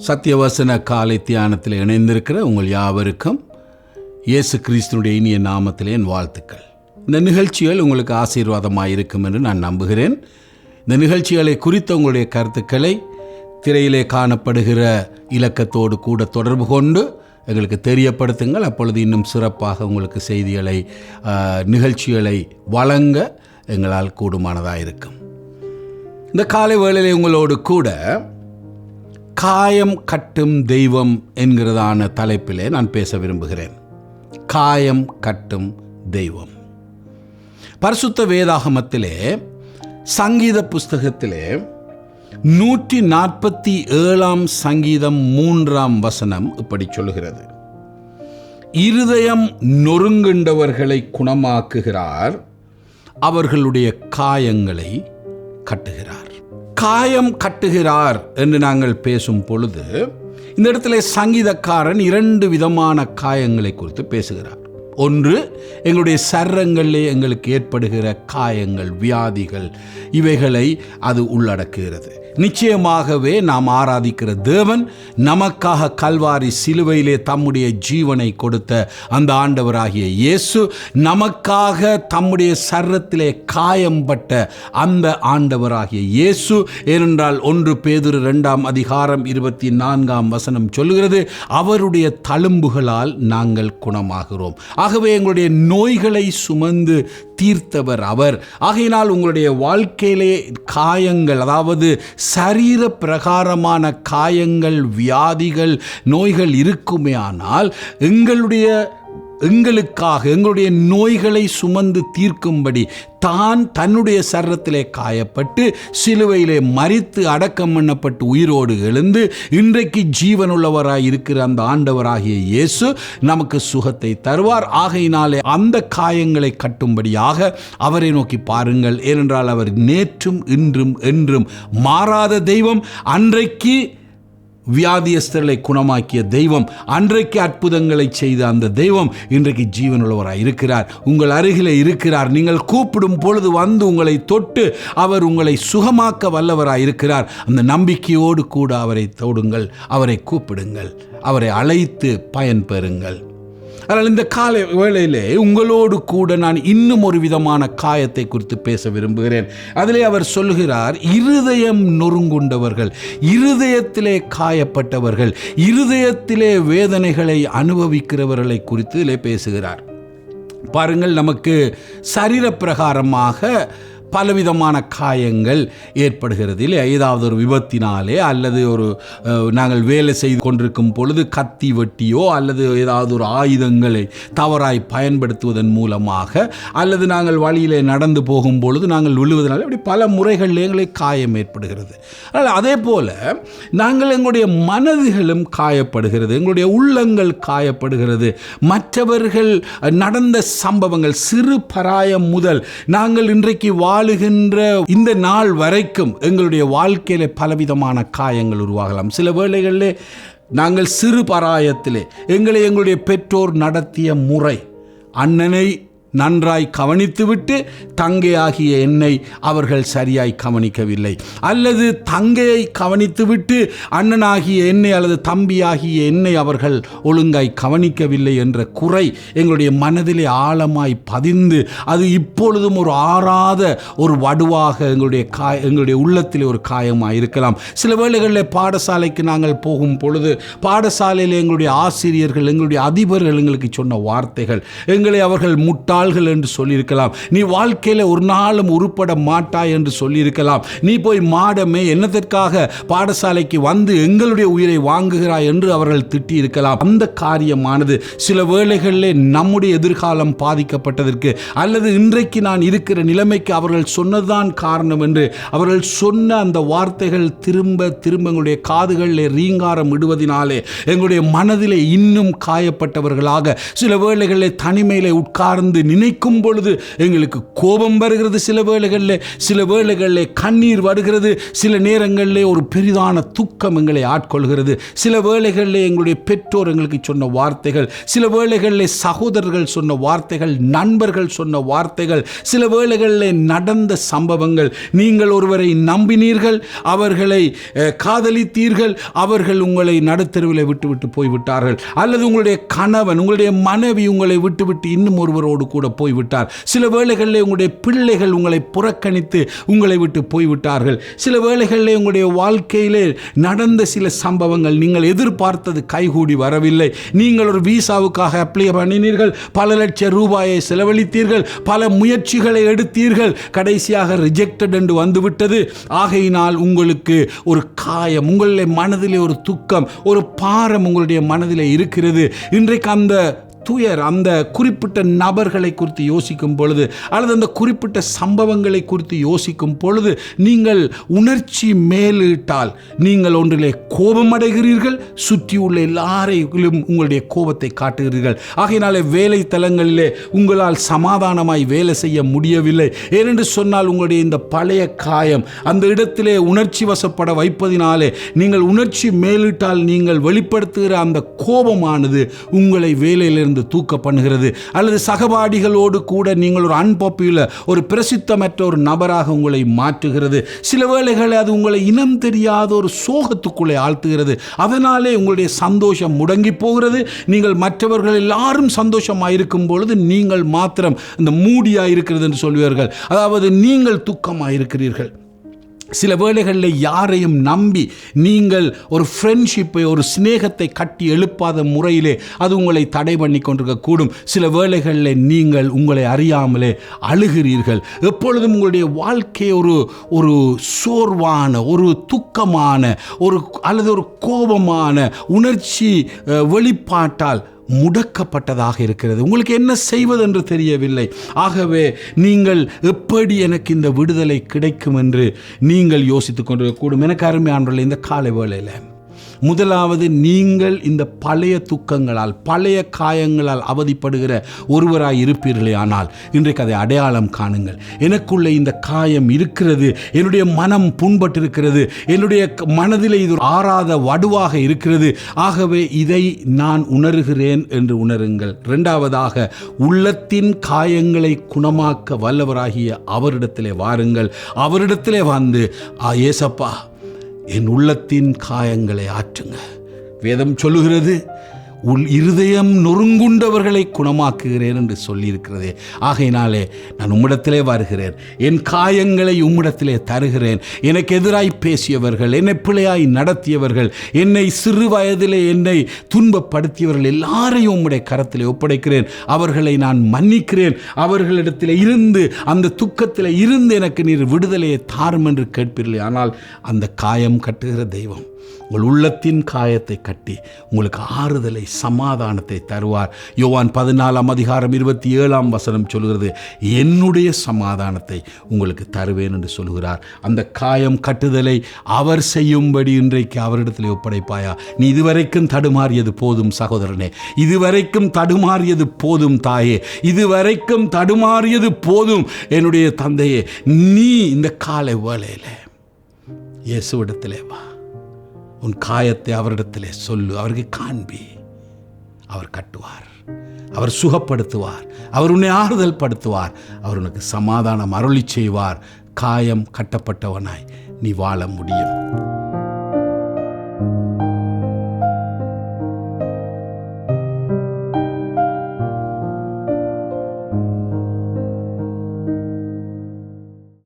சத்தியவசன காலை தியானத்தில் இணைந்திருக்கிற உங்கள் யாவருக்கும் இயேசு கிறிஸ்துனுடைய இனிய நாமத்திலே என் வாழ்த்துக்கள். இந்த நிகழ்ச்சிகள் உங்களுக்கு ஆசீர்வாதமாக இருக்கும் என்று நான் நம்புகிறேன். இந்த நிகழ்ச்சிகளை குறித்த உங்களுடைய கருத்துக்களை திரையிலே காணப்படுகிற இலக்கத்தோடு கூட தொடர்பு கொண்டு எங்களுக்கு தெரியப்படுத்துங்கள். அப்பொழுது இன்னும் சிறப்பாக உங்களுக்கு செய்திகளை நிகழ்ச்சிகளை வழங்க எங்களால் கூடுமானதாக இருக்கும். இந்த காலை வேளையிலே உங்களோடு கூட காயம் கட்டும் தெய்வம் என்கிறதான தலைப்பிலே நான் பேச விரும்புகிறேன். காயம் கட்டும் தெய்வம். பரிசுத்த வேதாகமத்திலே சங்கீத புஸ்தகத்திலே 147 சங்கீதம் 3 இப்படி சொல்லுகிறது: இருதயம் நொறுங்குண்டவர்களை குணமாக்குகிறார், அவர்களுடைய காயங்களை கட்டுகிறார். காயம் கட்டுகிறார் என்று நாங்கள் பேசும் பொழுது இந்த இடத்துல சங்கீதக்காரன் 2 விதமான காயங்களை குறித்து பேசுகிறார். ஒன்று, எங்களுடைய சரீரங்களிலே எங்களுக்கு ஏற்படுகிற காயங்கள், வியாதிகள், இவைகளை அது உள்ளடக்குகிறது. நிச்சயமாகவே நாம் ஆராதிக்கிற தேவன் நமக்காக கல்வாரி சிலுவையிலே தம்முடைய ஜீவனை கொடுத்த அந்த ஆண்டவராகிய இயேசு, நமக்காக தம்முடைய சரீரத்திலே காயம்பட்ட அந்த ஆண்டவராகிய இயேசு. ஏனென்றால் 1 பேதுரு 2:24 சொல்லுகிறது, அவருடைய தழும்புகளால் நாங்கள் குணமாகிறோம். ஆகவே எங்களுடைய நோய்களை சுமந்து தீர்த்தவர் அவர். ஆகையினால் உங்களுடைய வாழ்க்கையிலே காயங்கள், அதாவது சரீர பிரகாரமான காயங்கள், வியாதிகள், நோய்கள் இருக்குமே ஆனால் எங்களுக்காக எங்களுடைய நோய்களை சுமந்து தீர்க்கும்படி தன்னுடைய சரீரத்திலே காயப்பட்டு சிலுவையிலே மரித்து அடக்கம் பண்ணப்பட்டு உயிரோடு எழுந்து இன்றைக்கு ஜீவனுள்ளவராய் இருக்கிற அந்த ஆண்டவராகிய இயேசு நமக்கு சுகத்தை தருவார். ஆகையினாலே அந்த காயங்களை கட்டும்படியாக அவரை நோக்கி பாருங்கள். ஏனென்றால் அவர் நேற்றும் இன்றும் என்றும் மாறாத தெய்வம். அன்றைக்கு வியாதியஸ்தர்களை குணமாக்கிய தெய்வம், அன்றைக்கு அற்புதங்களை செய்த அந்த தெய்வம் இன்றைக்கு ஜீவனுள்ளவராய் இருக்கிறார், உங்கள் அருகிலே இருக்கிறார். நீங்கள் கூப்பிடும் பொழுது வந்து உங்களை தொட்டு அவர் உங்களை சுகமாக்க வல்லவராய் இருக்கிறார். அந்த நம்பிக்கையோடு கூட அவரை தொடுங்கள், அவரை கூப்பிடுங்கள், அவரை அழைத்து பயன்பெறுங்கள். அதனால் இந்த காலை வேளையிலே உங்களோடு கூட நான் இன்னும் ஒரு விதமான காயத்தை குறித்து பேச விரும்புகிறேன். அதிலே அவர் சொல்லுகிறார், இருதயம் நொறுங்குண்டவர்கள், இருதயத்திலே காயப்பட்டவர்கள், இருதயத்திலே வேதனைகளை அனுபவிக்கிறவர்களை குறித்து இதிலே பேசுகிறார். பாருங்கள், நமக்கு சரீர பிரகாரமாக பலவிதமான காயங்கள் ஏற்படுகிறது இல்லை? ஏதாவது ஒரு விபத்தினாலே அல்லது நாங்கள் வேலை செய்து கொண்டிருக்கும் பொழுது கத்தி வெட்டியோ அல்லது ஏதாவது ஒரு ஆயுதங்களை தவறாய் பயன்படுத்துவதன் மூலமாக அல்லது நாங்கள் வழியிலே நடந்து போகும் பொழுது நாங்கள் விழுவதனால இப்படி பல முறைகளில் எங்களுக்கு காயம் ஏற்படுகிறது. ஆனால் அதே போல நாங்கள் எங்களுடைய மனதுகளும் காயப்படுகிறது, எங்களுடைய உள்ளங்கள் காயப்படுகிறது. மற்றவர்கள் நடந்த சம்பவங்கள், சிறு பராயம் முதல் நாங்கள் இன்றைக்கு வாழுகின்ற இந்த நாள் வரைக்கும் எங்களுடைய வாழ்க்கையில பலவிதமான காயங்கள் உருவாகலாம். சில வேளைகளிலே நாங்கள் சிறு பராயத்திலே எங்களுடைய பெற்றோர் நடத்திய முறை, அண்ணனை நன்றாய் கவனித்துவிட்டு தங்கையாகிய என்னை அவர்கள் சரியாய் கவனிக்கவில்லை, அல்லது தங்கையை கவனித்துவிட்டு அண்ணனாகிய என்னை அல்லது தம்பியாகிய என்னை அவர்கள் ஒழுங்காய் கவனிக்கவில்லை என்ற குறை எங்களுடைய மனதிலே ஆழமாய் பதிந்து அது இப்பொழுதும் ஒரு ஆறாத ஒரு வடுவாக எங்களுடைய உள்ளத்திலே ஒரு காயமாக இருக்கலாம். சில வேளைகளில் பாடசாலைக்கு நாங்கள் போகும் பொழுது பாடசாலையில் எங்களுடைய ஆசிரியர்கள், எங்களுடைய அதிபர்கள் எங்களுக்கு சொன்ன வார்த்தைகள், எங்களை அவர்கள் முட்டாள்கள் என்று சொல்லியிருக்கலாம். நீ வாழ்க்கையில ஒரு நாளும் உருப்பட மாட்டாய் என்று சொல்லியிருக்கலாம். நீ போய் மாடமே என்னத்திற்காக பாடசாலைக்கு வந்து எங்களுடைய உயிரை வாங்குகிறாய் என்று அவர்கள் திட்டி இருக்கலாம். அந்த காரியமானது சில வேளைகளிலே நம்முடைய எதிர்காலம் பாதிக்கப்பட்டதற்கு அல்லது இன்றைக்கு நான் இருக்கிற நிலைமைக்கு அவர்கள் சொன்னதுதான் காரணம் என்று அவர்கள் சொன்ன அந்த வார்த்தைகள் திரும்ப திரும்ப எங்களுடைய காதுகளிலே ரீங்காரம் இடுவதினாலே எங்களுடைய மனதிலே இன்னும் காயப்பட்டவர்களாக சில வேளைகளிலே தனிமையிலே உட்கார்ந்து நினைக்கும் பொழுது எங்களுக்கு கோபம் வருகிறது, சில வேளைகளில் கண்ணீர் வருகிறது, சில நேரங்களிலே ஒரு பெரிதான துக்கம் எங்களை ஆட்கொள்கிறது. சில வேளைகளிலே எங்களுடைய பெற்றோர் எங்களுக்கு சொன்ன வார்த்தைகள், சில வேளைகளிலே சகோதரர்கள் சொன்ன வார்த்தைகள், நண்பர்கள் சொன்ன வார்த்தைகள், சில வேளைகளிலே நடந்த சம்பவங்கள். நீங்கள் ஒருவரை நம்பினீர்கள், அவர்களை காதலித்தீர்கள், அவர்கள் உங்களை நடுத்தெருவில் விட்டுவிட்டு போய்விட்டார்கள். அல்லது உங்களுடைய கணவன், உங்களுடைய மனைவி உங்களை விட்டுவிட்டு இன்னும் ஒருவரோடு கூட போய்விட்டார். சில வேளைகளில் உங்களுடைய பிள்ளைகள் உங்களை புறக்கணித்து உங்களை விட்டு போய்விட்டார்கள். சில வேளைகளில் உங்களுடைய வாழ்க்கையிலே நடந்த சில சம்பவங்கள், நீங்கள் எதிர்பார்த்தது கைகூடி வரவில்லை. நீங்கள் ஒரு விசாவுக்காக அப்ளை பண்ணினீர்கள், பல லட்சம் ரூபாயை செலவழித்தீர்கள், பல முயற்சிகளை எடுத்தீர்கள், கடைசியாக ரிஜெக்டட் என்று வந்துவிட்டது. ஆகையினால் உங்களுக்கு ஒரு காயம், உங்களுடைய மனதிலே ஒரு துக்கம், ஒரு பாரம் உங்களுடைய மனதிலே இருக்கிறது. இன்றைக்கு அந்த துயர், அந்த குறிப்பிட்ட நபர்களை குறித்து யோசிக்கும் பொழுது, அல்லது அந்த குறிப்பிட்ட சம்பவங்களை குறித்து யோசிக்கும் பொழுது, நீங்கள் உணர்ச்சி மேலிட்டால் நீங்கள் ஒன்றிலே கோபம் அடைகிறீர்கள், சுற்றியுள்ள எல்லாரையும் உங்களுடைய கோபத்தை காட்டுகிறீர்கள். ஆகையினாலே வேலை தலங்களிலே உங்களால் சமாதானமாய் வேலை செய்ய முடியவில்லை. ஏனென்று சொன்னால் உங்களுடைய இந்த பழைய காயம் அந்த இடத்திலே உணர்ச்சி வசப்பட வைப்பதினாலே, நீங்கள் உணர்ச்சி மேலிட்டால் நீங்கள் வெளிப்படுத்துகிற அந்த கோபமானது உங்களை வேலையிலிருந்து தூக்க பண்ணுகிறது. அல்லது சகபாடிகளோடு கூட நீங்கள் ஒரு அன்பாப்புலர், ஒரு பிரசித்தமற்ற ஒரு நபராக உங்களை மாற்றுகிறது. சில வேளைகளில் அது உங்களை இனம் தெரியாத ஒரு சோகத்துக்குள்ளே ஆழ்த்துகிறது. அதனாலே உங்களுடைய சந்தோஷம் முடங்கி போகிறது. நீங்கள் மற்றவர்கள் எல்லாரும் சந்தோஷமாக இருக்கும் பொழுது நீங்கள் மாத்திரம் இந்த மூடியாக இருக்கிறது என்று சொல்வீர்கள். அதாவது நீங்கள் துக்கமாக இருக்கிறீர்கள். சில வேளைகளில் யாரையும் நம்பி நீங்கள் ஒரு ஃப்ரெண்ட்ஷிப்பை, ஒரு சிநேகத்தை கட்டி எழுப்பாத முறையிலே அது உங்களை தடை பண்ணி கொண்டிருக்கக்கூடும். சில வேளைகளில் நீங்கள் உங்களை அறியாமலே அழுகிறீர்கள். எப்பொழுதும் உங்களுடைய வாழ்க்கை ஒரு சோர்வான, ஒரு துக்கமான, அல்லது ஒரு கோபமான உணர்ச்சி வெளிப்பாட்டால் முடக்கப்பட்டதாக இருக்கிறது. உங்களுக்கு என்ன செய்வது என்று தெரியவில்லை. ஆகவே நீங்கள் எப்படி எனக்கு இந்த விடுதலை கிடைக்கும் என்று நீங்கள் யோசித்துக் கொண்டிருக்கக்கூடும். எனக்கு அருமையானவர்களே, இந்த காலை வேளையில் முதலாவது, நீங்கள் இந்த பழைய துக்கங்களால், பழைய காயங்களால் அவதிப்படுகிற ஒருவராய் இருப்பீர்களே ஆனால் இன்றைக்கு அதை அடையாளம் காணுங்கள். எனக்குள்ளே இந்த காயம் இருக்கிறது, என்னுடைய மனம் புண்பட்டிருக்கிறது, என்னுடைய மனதில் இது ஆறாத வடுவாக இருக்கிறது. ஆகவே இதை நான் உணர்கிறேன் என்று உணருங்கள். இரண்டாவதாக, உள்ளத்தின் காயங்களை குணமாக்க வல்லவராகிய அவரிடத்திலே வாருங்கள். அவரிடத்திலே வந்து, ஏசப்பா, என் உள்ளத்தின் காயங்களை ஆற்றுங்க. வேதம் சொல்லுகிறது, இருதயம் நொறுங்குண்டவர்களை குணமாக்குகிறேன் என்று சொல்லியிருக்கிறதே. ஆகையினாலே நான் உம்மிடத்திலே வருகிறேன், என் காயங்களை உம்மிடத்திலே தருகிறேன். எனக்கு எதிராய் பேசியவர்கள், என்னை பிழையாய் நடத்தியவர்கள், என்னை சிறு வயதிலே என்னை துன்பப்படுத்தியவர்கள் எல்லாரையும் உம்முடைய கரத்திலே ஒப்படைக்கிறேன். அவர்களை நான் மன்னிக்கிறேன். அவர்களிடத்தில் இருந்து, அந்த துக்கத்தில் இருந்து எனக்கு நீர் விடுதலையை தாரும் என்று கேட்பீர்களே. ஆனால் அந்த காயம் கட்டுகிற தெய்வம் உங்கள் உள்ளத்தின் காயத்தை கட்டி உங்களுக்கு ஆறுதலை, சமாதானத்தை தருவார். யோவான் 14:27 சொல்கிறது, என்னுடைய சமாதானத்தை உங்களுக்கு தருவேன் என்று சொல்கிறார். அந்த காயம் கட்டுதலை அவர் செய்யும்படி இன்றைக்கு அவரிடத்தில் ஒப்படைப்பாயா? நீ இதுவரைக்கும் தடுமாறியது போதும் சகோதரனே, இதுவரைக்கும் தடுமாறியது போதும் தாயே, இதுவரைக்கும் தடுமாறியது போதும் என்னுடைய தந்தையே. நீ இந்த காலை வேளையிலே இயேசுவிடத்திலே வா, உன் காயத்தை அவரிடத்திலே சொல்லு, அவருக்கு காண்பி. அவர் கட்டுவார், அவர் சுகப்படுத்துவார், அவர் உன்னை ஆறுதல் படுத்துவார், அவர் உனக்கு சமாதானம் அருளி செய்வார். காயம் கட்டப்பட்டவனாய் நீ வாழ முடியும்.